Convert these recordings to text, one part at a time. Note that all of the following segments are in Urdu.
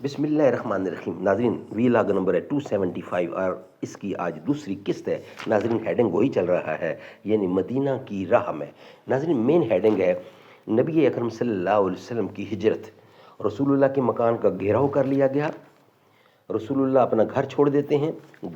بسم اللہ الرحمن الرحیم. ناظرین ویلاگ نمبر ہے 275 اور اس کی آج دوسری قسط ہے. ناظرین ہیڈنگ وہی چل رہا ہے، یعنی مدینہ کی راہ میں. ناظرین مین ہیڈنگ ہے نبی اکرم صلی اللہ علیہ وسلم کی ہجرت. رسول اللہ کے مکان کا گھیراؤ کر لیا گیا. رسول اللہ اپنا گھر چھوڑ دیتے ہیں.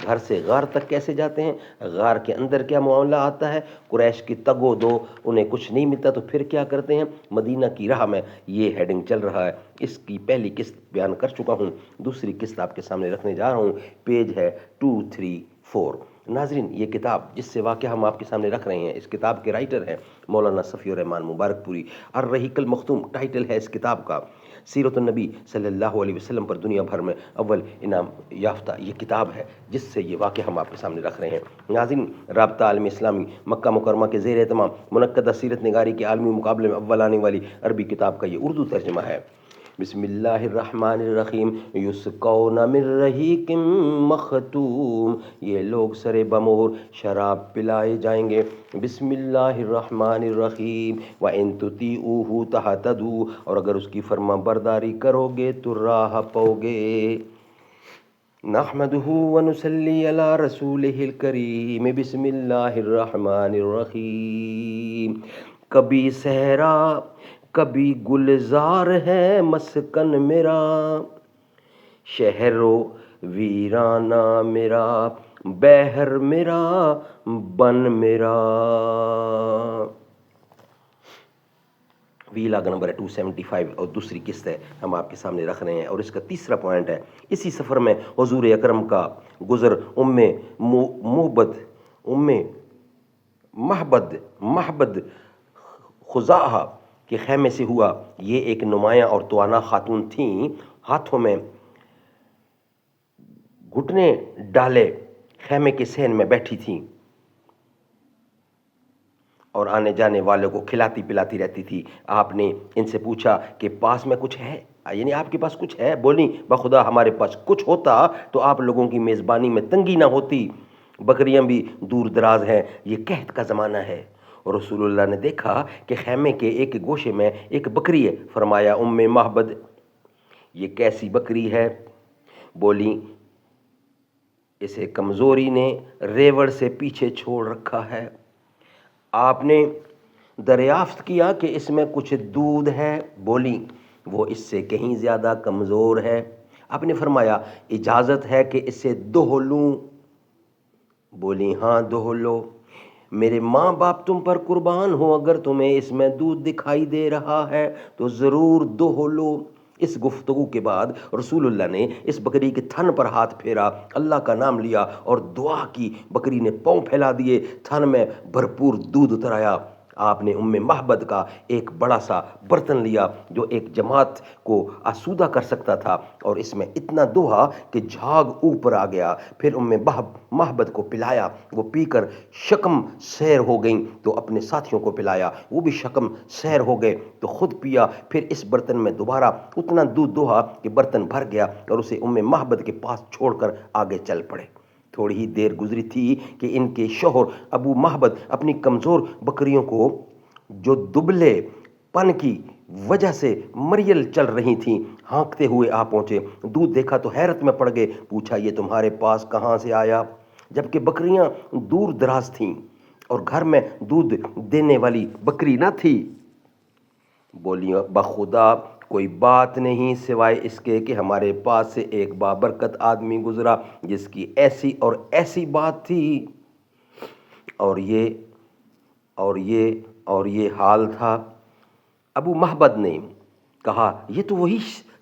گھر سے غار تک کیسے جاتے ہیں، غار کے اندر کیا معاملہ آتا ہے، قریش کی تگ و دو، انہیں کچھ نہیں ملتا تو پھر کیا کرتے ہیں، مدینہ کی راہ میں. یہ ہیڈنگ چل رہا ہے. اس کی پہلی قسط بیان کر چکا ہوں، دوسری قسط آپ کے سامنے رکھنے جا رہا ہوں. پیج ہے 234. ناظرین یہ کتاب جس سے واقعہ ہم آپ کے سامنے رکھ رہے ہیں، اس کتاب کے رائٹر ہیں مولانا صفی الرحمان مبارک پوری. الرحیق المختوم ٹائٹل ہے اس کتاب کا. سیرت النبی صلی اللہ علیہ وسلم پر دنیا بھر میں اول انعام یافتہ یہ کتاب ہے جس سے یہ واقعہ ہم آپ کے سامنے رکھ رہے ہیں. ناظرین رابطہ عالم اسلامی مکہ مکرمہ کے زیر اہتمام منعقدہ سیرت نگاری کے عالمی مقابلے میں اول آنے والی عربی کتاب کا یہ اردو ترجمہ ہے. بسم اللہ الرحمن الرحیم. یسقون من رحیق مختوم، یہ لوگ سر بمور شراب پلائے جائیں گے. بسم اللہ الرحمن الرحیم. وَإِن تُطِيعُوهُ تَهْتَدُوا، اور اگر اس کی فرما برداری کرو گے تو راہ پاؤ گے. نحمدہ ونصلی علی رسولہ الکریم. بسم اللہ الرحمن الرحیم. کبھی صحرا کبھی گلزار ہے مسکن میرا، شہر و ویرانہ میرا، بحر میرا، بن میرا. ویلاگ نمبر ہے 275 اور دوسری قسط ہے ہم آپ کے سامنے رکھ رہے ہیں. اور اس کا تیسرا پوائنٹ ہے اسی سفر میں حضور اکرم کا گزر محبد خزاعہ کے خیمے سے ہوا. یہ ایک نمایاں اور توانا خاتون تھیں، ہاتھوں میں گھٹنے ڈالے خیمے کے صحن میں بیٹھی تھیں اور آنے جانے والوں کو کھلاتی پلاتی رہتی تھی. آپ نے ان سے پوچھا کہ پاس میں کچھ ہے، یعنی آپ کے پاس کچھ ہے؟ بولی بخدا ہمارے پاس کچھ ہوتا تو آپ لوگوں کی میزبانی میں تنگی نہ ہوتی. بکریاں بھی دور دراز ہیں، یہ قحط کا زمانہ ہے. اور رسول اللہ نے دیکھا کہ خیمے کے ایک گوشے میں ایک بکری ہے. فرمایا محبد یہ کیسی بکری ہے؟ بولی اسے کمزوری نے ریوڑ سے پیچھے چھوڑ رکھا ہے. آپ نے دریافت کیا کہ اس میں کچھ دودھ ہے؟ بولی وہ اس سے کہیں زیادہ کمزور ہے. آپ نے فرمایا اجازت ہے کہ اسے دوہ لوں؟ بولی ہاں دوہ لو. میرے ماں باپ تم پر قربان ہو، اگر تمہیں اس میں دودھ دکھائی دے رہا ہے تو ضرور دوہ لو. اس گفتگو کے بعد رسول اللہ نے اس بکری کے تھن پر ہاتھ پھیرا، اللہ کا نام لیا اور دعا کی. بکری نے پاؤں پھیلا دیے، تھن میں بھرپور دودھ اتر آیا. آپ نے محبد کا ایک بڑا سا برتن لیا جو ایک جماعت کو آسودہ کر سکتا تھا، اور اس میں اتنا دوہا کہ جھاگ اوپر آ گیا. پھر محبد کو پلایا. وہ پی کر شکم سیر ہو گئیں تو اپنے ساتھیوں کو پلایا، وہ بھی شکم سیر ہو گئے تو خود پیا. پھر اس برتن میں دوبارہ اتنا دودھ دوہا کہ برتن بھر گیا اور اسے محبد کے پاس چھوڑ کر آگے چل پڑے. تھوڑی ہی دیر گزری تھی کہ ان کے شوہر ابو محبد اپنی کمزور بکریوں کو جو دبلے پن کی وجہ سے مریل چل رہی تھیں ہانکتے ہوئے آ پہنچے. دودھ دیکھا تو حیرت میں پڑ گئے. پوچھا یہ تمہارے پاس کہاں سے آیا؟ جبکہ بکریاں دور دراز تھیں اور گھر میں دودھ دینے والی بکری نہ تھی. بولی بخدا کوئی بات نہیں سوائے اس کے کہ ہمارے پاس سے ایک بابرکت آدمی گزرا جس کی ایسی اور ایسی بات تھی اور یہ حال تھا. ابو محبد نے کہا یہ تو وہی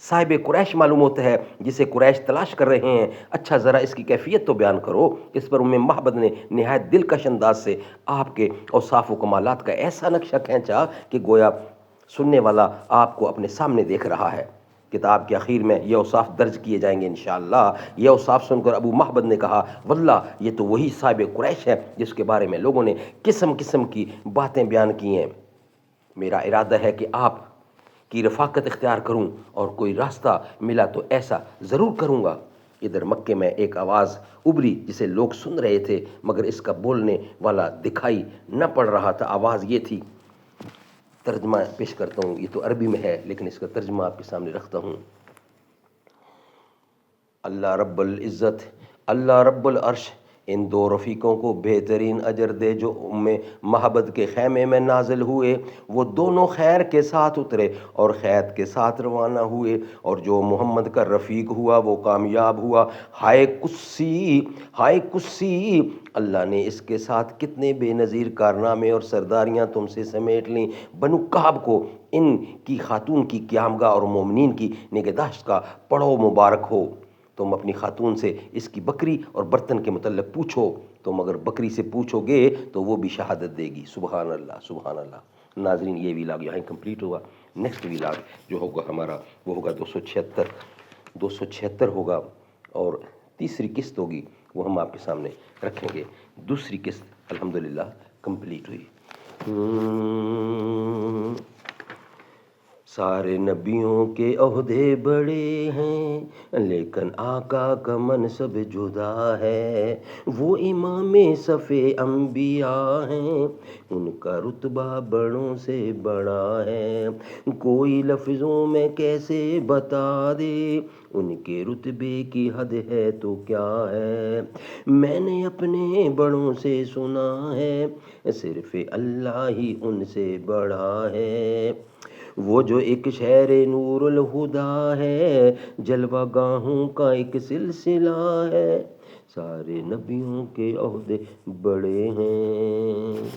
صاحب قریش معلوم ہوتا ہے جسے قریش تلاش کر رہے ہیں. اچھا ذرا اس کی کیفیت تو بیان کرو. اس پر محبد نے نہایت دلکش انداز سے آپ کے اوصاف و کمالات کا ایسا نقشہ کھینچا کہ گویا سننے والا آپ کو اپنے سامنے دیکھ رہا ہے. کتاب کے اخیر میں یہ اوصاف درج کیے جائیں گے انشاءاللہ. یہ اوصاف سن کر ابو محبد نے کہا واللہ یہ تو وہی صاحب قریش ہے جس کے بارے میں لوگوں نے قسم قسم کی باتیں بیان کی ہیں. میرا ارادہ ہے کہ آپ کی رفاقت اختیار کروں اور کوئی راستہ ملا تو ایسا ضرور کروں گا. ادھر مکے میں ایک آواز ابری جسے لوگ سن رہے تھے مگر اس کا بولنے والا دکھائی نہ پڑ رہا تھا. آواز یہ تھی، ترجمہ پیش کرتا ہوں، یہ تو عربی میں ہے لیکن اس کا ترجمہ آپ کے سامنے رکھتا ہوں. اللہ رب العزت، اللہ رب العرش ان دو رفیقوں کو بہترین اجر دے جو محبت کے خیمے میں نازل ہوئے، وہ دونوں خیر کے ساتھ اترے اور خیر کے ساتھ روانہ ہوئے، اور جو محمد کا رفیق ہوا وہ کامیاب ہوا۔ ہائے قدسی، ہائے قدسی، اللہ نے اس کے ساتھ کتنے بے نظیر کارنامے اور سرداریاں تم سے سمیٹ لیں۔ بنو کعب کو ان کی خاتون کی قیام گاہ اور مومنین کی نگہداشت کا پڑھو، مبارک ہو۔ تم اپنی خاتون سے اس کی بکری اور برتن کے متعلق پوچھو، تم اگر بکری سے پوچھو گے تو وہ بھی شہادت دے گی۔ سبحان اللہ، سبحان اللہ۔ ناظرین، یہ ویلاگ یہاں کمپلیٹ ہوا۔ نیکسٹ ویلاگ جو ہوگا ہمارا وہ ہوگا 276 ہوگا، اور تیسری قسط ہوگی وہ ہم آپ کے سامنے رکھیں گے۔ دوسری قسط الحمدللہ کمپلیٹ ہوئی۔ سارے نبیوں کے عہدے بڑے ہیں لیکن آقا کا منصب جدا ہے، وہ امام صف انبیاء ہیں، ان کا رتبہ بڑوں سے بڑا ہے، کوئی لفظوں میں کیسے بتا دے ان کے رتبے کی حد ہے تو کیا ہے۔ میں نے اپنے بڑوں سے سنا ہے صرف اللہ ہی ان سے بڑا ہے، وہ جو ایک شہر نور الہدا ہے، جلوہ گاہوں کا ایک سلسلہ ہے، سارے نبیوں کے عہدے بڑے ہیں۔